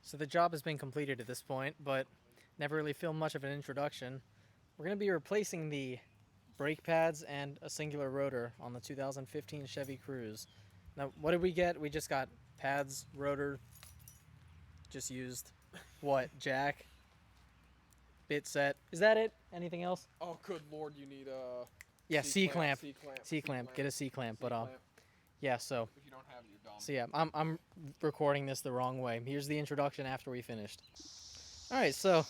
So the job has been completed at this point, but never really filmed much of an introduction. We're going to be replacing the brake pads and a singular rotor on the 2015 Chevy Cruze. Now, what did we get? We just got pads, rotor, just used what? Jack, bit set. Is that it? Anything else? Oh, good lord, you need a Yeah, C-clamp. C-clamp. C-clamp. Get a C-clamp, but C-clamp. yeah, so If you don't have it, you're dumb. So yeah, I'm recording this the wrong way. Here's the introduction after we finished. All right, so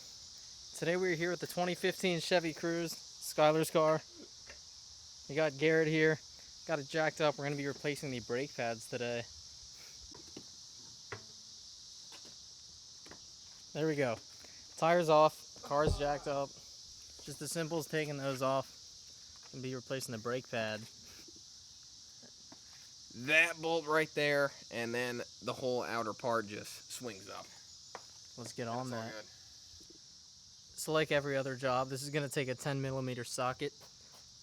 today we're here with the 2015 Chevy Cruze, Skylar's car. We got Garrett here, got it jacked up. We're gonna be replacing the brake pads today. There we go. Tires off, car's jacked up. Just as simple as taking those off and be replacing the brake pad. That bolt right there, and then the whole outer part just swings up. Let's get on that. Good. So like every other job, this is gonna take a 10mm socket.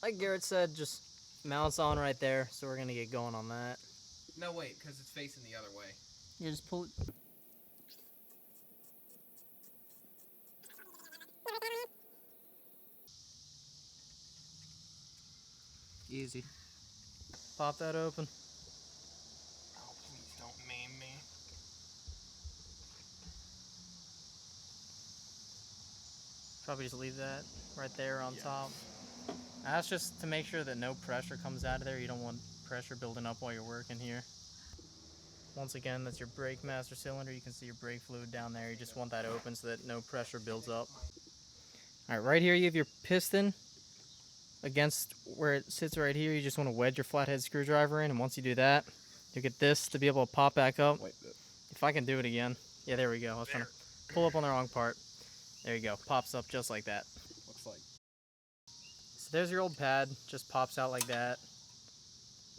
Like Garrett said, just mounts on right there. So we're gonna get going on that. No, wait, because it's facing the other way. You just pull it. Easy. Pop that open. Oh, please don't maim me. Probably just leave that right there on Yes. top. That's just to make sure that no pressure comes out of there. You don't want pressure building up while you're working here. Once again, that's your brake master cylinder. You can see your brake fluid down there. You just want that open so that no pressure builds up. All right, right here you have your piston against where it sits right here. You just want to wedge your flathead screwdriver in, and once you do that, you get this to be able to pop back up. Wait, If I can do it again. Yeah, there we go. I was trying to pull up on the wrong part. There you go. Pops up just like that. looks like. So there's your old pad. Just pops out like that.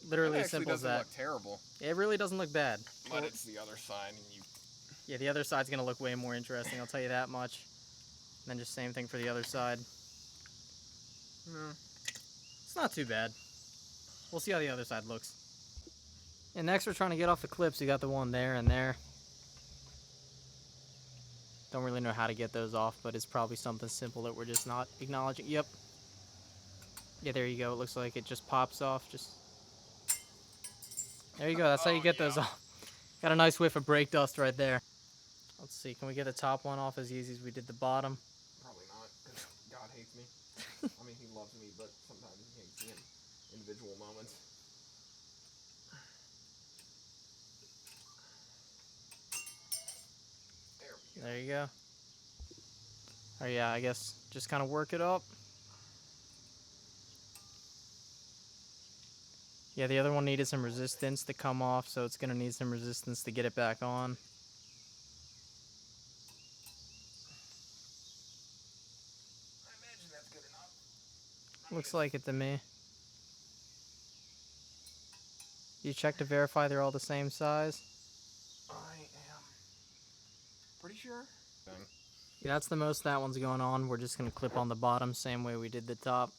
Literally as simple as that. It doesn't look terrible. It really doesn't look bad. But it's the other side, and you... Yeah, the other side's going to look way more interesting. I'll tell you that much. And then just same thing for the other side. It's not too bad. We'll see how the other side looks. And next we're trying to get off the clips. You got the one there and there. Don't really know how to get those off, but it's probably something simple that we're just not acknowledging. Yep. Yeah, there you go. It looks like it just pops off. Just there you go. That's how you get those off. Got a nice whiff of brake dust right there. Let's see. Can we get the top one off as easy as we did the bottom? Probably not, because God hates me. I mean, he loves me, but sometimes he hates me in individual moments. There you go. Oh yeah, I guess just kind of work it up. Yeah, the other one needed some resistance to come off, so it's going to need some resistance to get it back on. I imagine that's good enough. Looks like it to me. You check to verify they're all the same size? I am pretty sure. Yeah, that's the most that one's going on. We're just going to clip on the bottom, same way we did the top.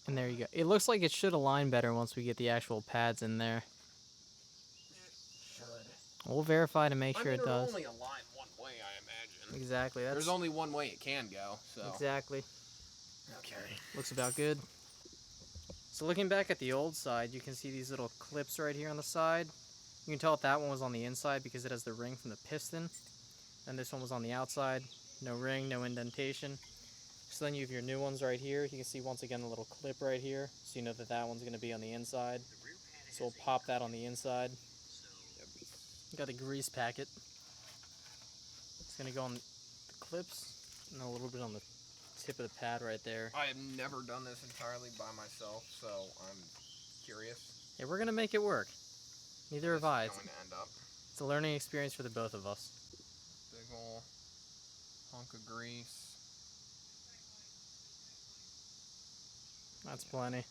And there you go. It looks like it should align better once we get the actual pads in there. It should. We'll verify to make sure it does. It'll only align one way, I imagine. Exactly. There's only one way it can go, so. Exactly. Okay. Looks about good. So looking back at the old side, you can see these little clips right here on the side. You can tell if that one was on the inside because it has the ring from the piston. And this one was on the outside. No ring, no indentation. So then you have your new ones right here. You can see once again the little clip right here. So you know that that one's going to be on the inside. So we'll pop that on the inside. You got the grease packet. It's going to go on the clips and a little bit on the tip of the pad right there. I have never done this entirely by myself, so I'm curious. Yeah, we're going to make it work. Neither have I. Going to end up. It's a learning experience for the both of us. Big ol' hunk of grease. That's plenty.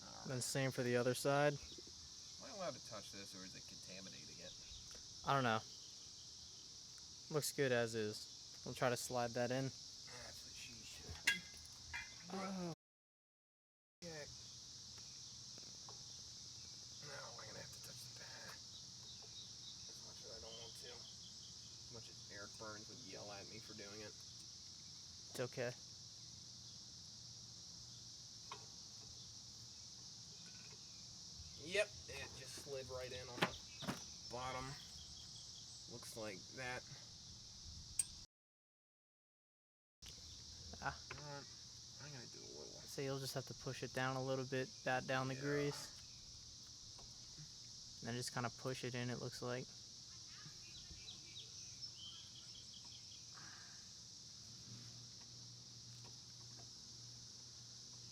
Alright. Then same for the other side. Am I allowed to touch this, or is it contaminating it? I don't know. Looks good as is. We'll try to slide that in. That's what she said. Oh. Check. Now I'm gonna have to touch the pad. As much as I don't want to. As much as Eric Burns would yell at me for doing it. It's okay. Yep, it just slid right in on the bottom. Looks like that. Ah. I'm gonna do a little. So you'll just have to push it down a little bit, bat down the grease. And then just kind of push it in, it looks like.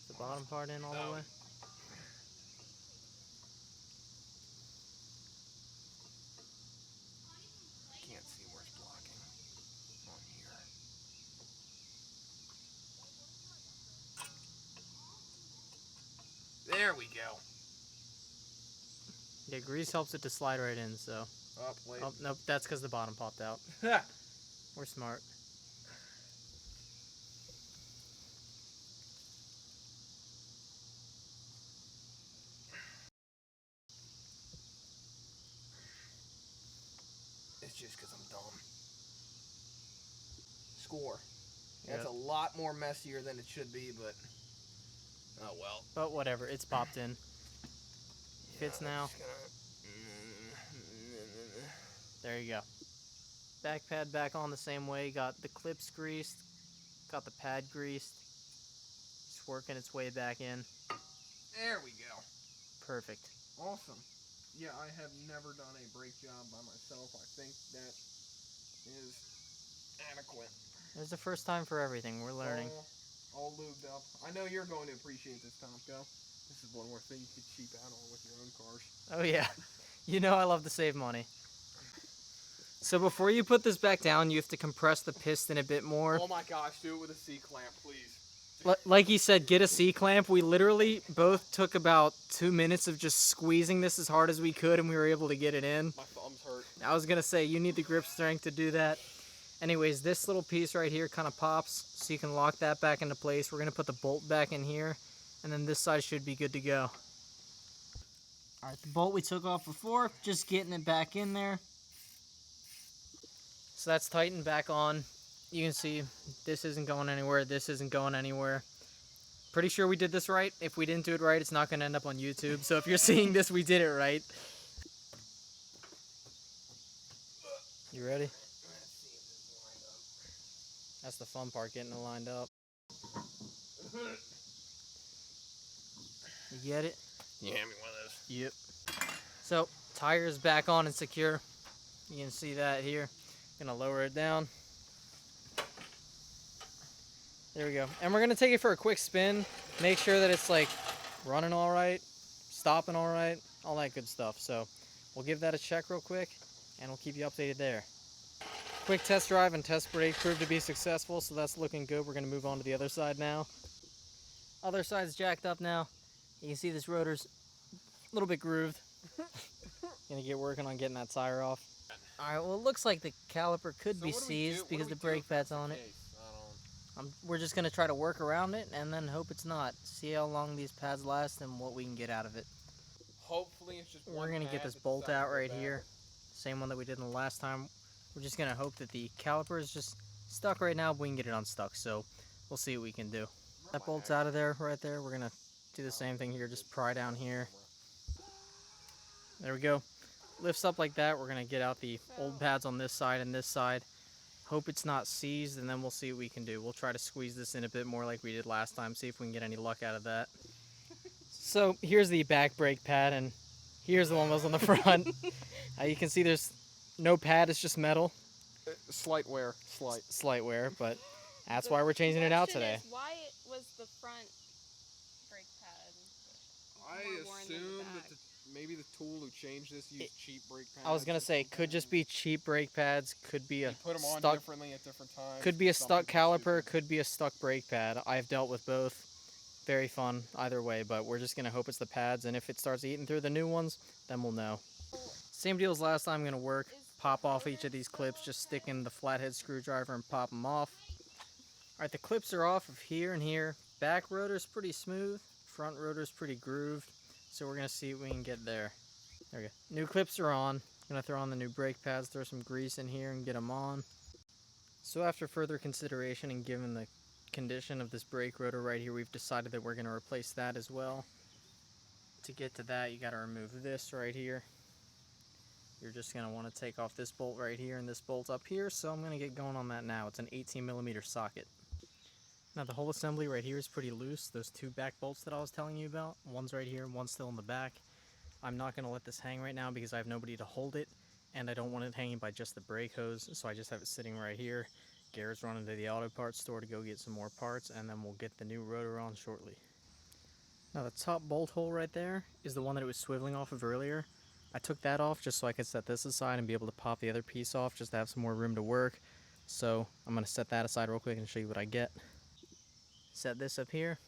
The bottom part in all the way. Can't see where it's blocking on here. There we go. Yeah, grease helps it to slide right in, so. Oh, wait. Oh, nope, that's because the bottom popped out. We're smart. It's just because I'm dumb. Score. That's Yep. a lot more messier than it should be, but oh well. But whatever, it's popped in. Fits now. There you go. Back pad back on the same way. Got the clips greased. Got the pad greased. It's working its way back in. There we go. Perfect. Awesome. Yeah, I have never done a brake job by myself. I think that is adequate. There's a first time for everything. We're learning. All lubed up. I know you're going to appreciate this, Tomko. This is one more thing you could cheap out on with your own cars. Oh yeah. You know I love to save money. So before you put this back down, you have to compress the piston a bit more. Oh my gosh, do it with a C-clamp, please. Like he said, get a C-clamp. We literally both took about 2 minutes of just squeezing this as hard as we could, and we were able to get it in. My thumb's hurt. I was going to say, you need the grip strength to do that. Anyways, this little piece right here kind of pops, so you can lock that back into place. We're going to put the bolt back in here, and then this side should be good to go. All right, the bolt we took off before, just getting it back in there. So that's tightened back on. You can see this isn't going anywhere, this isn't going anywhere. Pretty sure we did this right. If we didn't do it right, it's not going to end up on YouTube. So if you're seeing this, we did it right. You ready? Let's see if this is lined up. That's the fun part, getting it lined up. You get it? You hand me one of those. Yep. So, tire's back on and secure. You can see that here. Gonna lower it down. There we go. And we're gonna take it for a quick spin. Make sure that it's like running all right, stopping all right, all that good stuff. So we'll give that a check real quick and we'll keep you updated there. Quick test drive and test brake proved to be successful, so that's looking good. We're gonna move on to the other side now. Other side's jacked up now. You can see this rotor's a little bit grooved. Gonna get working on getting that tire off. Alright, well it looks like the caliper could be seized because the brake pad's on it. We're just gonna try to work around it and then hope it's not. See how long these pads last and what we can get out of it. Hopefully it's just We're gonna get this bolt out right here. Same one that we did in the last time. We're just gonna hope that the caliper is just stuck right now, but we can get it unstuck. So we'll see what we can do. That bolt's out of there, right there. We're gonna do the same thing here, just pry down here. There we go. Lifts up like that. We're gonna get out the old pads on this side and this side. Hope it's not seized, and then we'll see what we can do. We'll try to squeeze this in a bit more like we did last time, see if we can get any luck out of that. So here's the back brake pad, and here's the one that was on the front. You can see there's no pad, it's just metal. Slight wear. Slight wear, but that's why we're changing it out today. Why was the front brake pad I more worn than the assume back? that maybe the tool who changed this used cheap brake pads. I was gonna or say, something. could just be cheap brake pads, could be a You put them on stuck, differently at different times. could be a stuck something caliper, stupid. could be a stuck brake pad. I've dealt with both. Very fun either way, but we're just gonna hope it's the pads, and if it starts eating through the new ones, then we'll know. Same deal as last time, gonna work. Is pop off each of these clips, just stick in the flathead screwdriver and pop them off. Alright, the clips are off of here and here. Back rotor's pretty smooth, front rotor's pretty grooved, so we're going to see what we can get there. There we go. New clips are on. I'm going to throw on the new brake pads, throw some grease in here and get them on. So after further consideration and given the condition of this brake rotor right here, we've decided that we're going to replace that as well. To get to that, you got to remove this right here. You're just going to want to take off this bolt right here and this bolt up here, so I'm going to get going on that now. It's an 18mm socket. Now the whole assembly right here is pretty loose. Those two back bolts that I was telling you about, one's right here, one's still in the back. I'm not going to let this hang right now because I have nobody to hold it, and I don't want it hanging by just the brake hose, so I just have it sitting right here. Garrett's running to the auto parts store to go get some more parts, and then we'll get the new rotor on shortly. Now the top bolt hole right there is the one that it was swiveling off of earlier. I took that off just so I could set this aside and be able to pop the other piece off just to have some more room to work. So I'm going to set that aside real quick and show you what I get. Set this up here,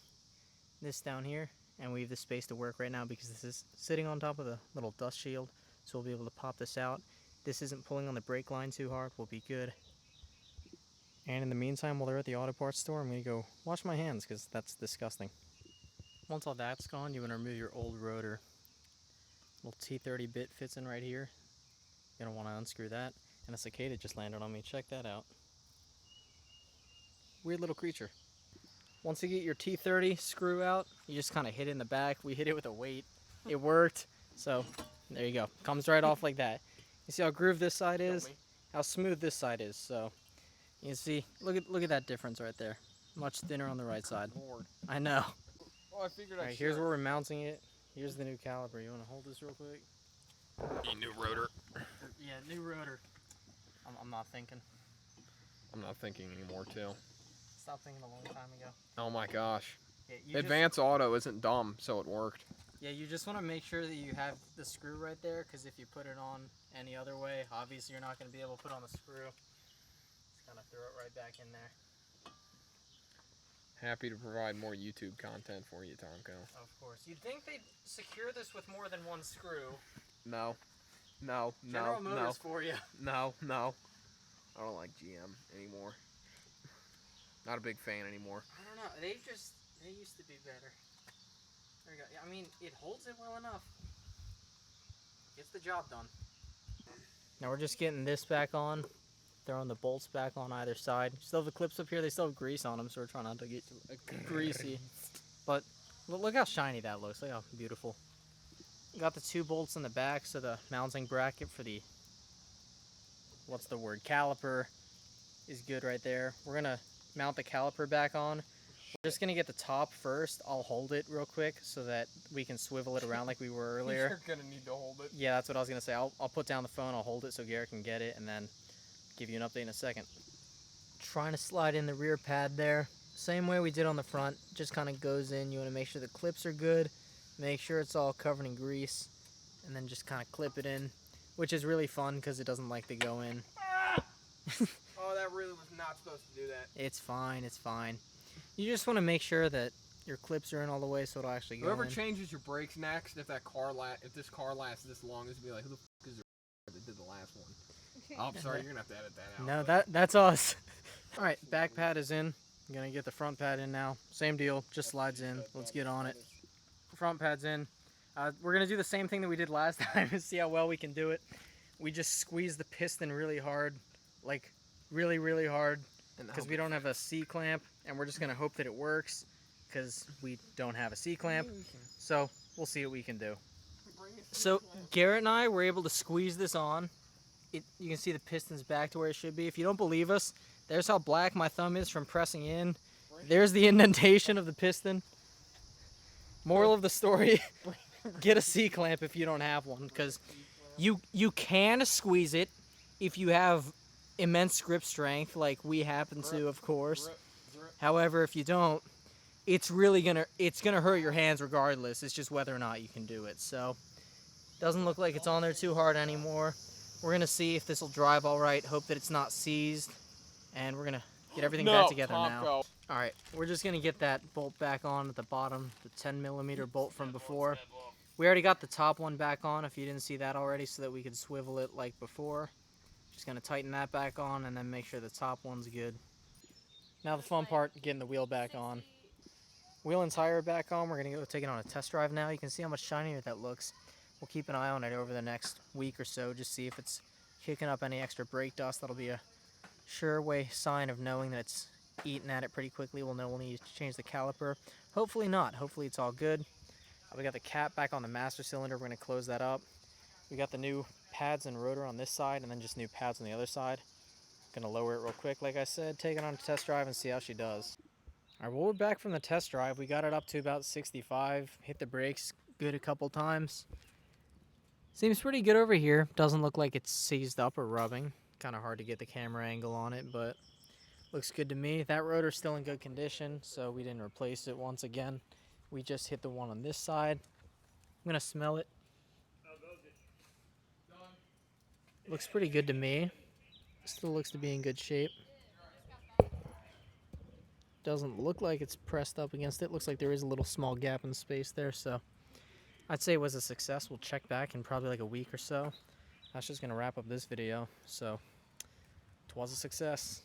this down here, and we have the space to work right now because this is sitting on top of the little dust shield, so we'll be able to pop this out. This isn't pulling on the brake line too hard, we'll be good. And in the meantime, while they're at the auto parts store, I'm going to go wash my hands because that's disgusting. Once all that's gone, you want to remove your old rotor. Little T30 bit fits in right here. You're going to want to unscrew that. And a cicada just landed on me. Check that out. Weird little creature. Once you get your T30 screw out, you just kind of hit it in the back. We hit it with a weight. It worked. So there you go. Comes right off like that. You see how grooved this side is? How smooth this side is. So you can see, look at that difference right there. Much thinner on the right side. Lord. I know. Well, I figured Alright, here's where we're mounting it. Here's the new caliper. You want to hold this real quick? a new rotor. Yeah, new rotor. I'm not thinking. I'm not thinking anymore, too. Stopped thinking a long time ago. Oh my gosh. Yeah, Advance auto isn't dumb, so it worked. Yeah, you just want to make sure that you have the screw right there, because if you put it on any other way, obviously you're not going to be able to put on the screw. Just kind of throw it right back in there. Happy to provide more YouTube content for you, Tomko. Of course. You'd think they'd secure this with more than one screw. No. No, General Motors for you. No. I don't like GM anymore. Not a big fan anymore. I don't know. They used to be better. There we go. I mean, it holds it well enough. Gets the job done. Now we're just getting this back on. Throwing the bolts back on either side. Still have the clips up here. They still have grease on them, so we're trying not to get greasy. But look how shiny that looks. Look how beautiful. Got the two bolts in the back, so the mounting bracket for the, what's the word, caliper is good right there. We're going to mount the caliper back on. We're just going to get the top first. I'll hold it real quick so that we can swivel it around like we were earlier. You're going to need to hold it. Yeah, that's what I was going to say. I'll put down the phone, I'll hold it so Garrett can get it, and then give you an update in a second. Trying to slide in the rear pad there. Same way we did on the front. Just kind of goes in. You want to make sure the clips are good. Make sure it's all covered in grease. And then just kind of clip it in. Which is really fun because it doesn't like to go in. Oh, that really was not supposed to do that. It's fine. It's fine. You just want to make sure that your clips are in all the way so it'll actually go Whoever in. changes your brakes next, if this car lasts this long, it's gonna be like, who the f is the that did the last one? Oh, I'm sorry, you're gonna have to edit that out. No, that's us. All right, back pad is in. I'm gonna get the front pad in now. Same deal, just slides in. Let's get on it. Front pad's in. We're gonna do the same thing that we did last time and see how well we can do it. We just squeeze the piston really hard, like really, really hard, because we don't have a C-clamp, and we're just gonna hope that it works, because we don't have a C-clamp. So we'll see what we can do. So Garrett and I were able to squeeze this on. You can see the piston's back to where it should be. If you don't believe us, there's how black my thumb is from pressing in. There's the indentation of the piston. Moral of the story, get a C-clamp if you don't have one, because you can squeeze it if you have immense grip strength like we happen to, of course. However, if you don't, it's gonna hurt your hands regardless. It's just whether or not you can do it. So doesn't look like it's on there too hard anymore. We're gonna see if this will drive all right. Hope that it's not seized, and we're gonna get everything back together now. All right, we're just gonna get that bolt back on at the bottom, the 10mm bolt from before. We already got the top one back on, if you didn't see that already, so that we could swivel it like before. Just gonna tighten that back on and then make sure the top one's good. Now the fun part, getting the wheel back on. Wheel and tire back on. We're gonna go take it on a test drive now. You can see how much shinier that looks. We'll keep an eye on it over the next week or so, just see if it's kicking up any extra brake dust. That'll be a sure way sign of knowing that it's eating at it pretty quickly. We'll know we'll need to change the caliper. Hopefully not. Hopefully it's all good. We got the cap back on the master cylinder. We're gonna close that up. We got the new pads and rotor on this side, and then just new pads on the other side. Gonna lower it real quick, like I said, take it on a test drive and see how she does. All right, well, we're back from the test drive. We got it up to about 65, hit the brakes good a couple times. Seems pretty good over here. Doesn't look like it's seized up or rubbing. Kind of hard to get the camera angle on it, but looks good to me. That rotor's still in good condition, so we didn't replace it once again. We just hit the one on this side. I'm gonna smell it. Looks pretty good to me. Still looks to be in good shape. Doesn't look like it's pressed up against it. Looks like there is a little small gap in space there, so I'd say it was a success. We'll check back in probably like a week or so. That's just gonna wrap up this video. So it was a success.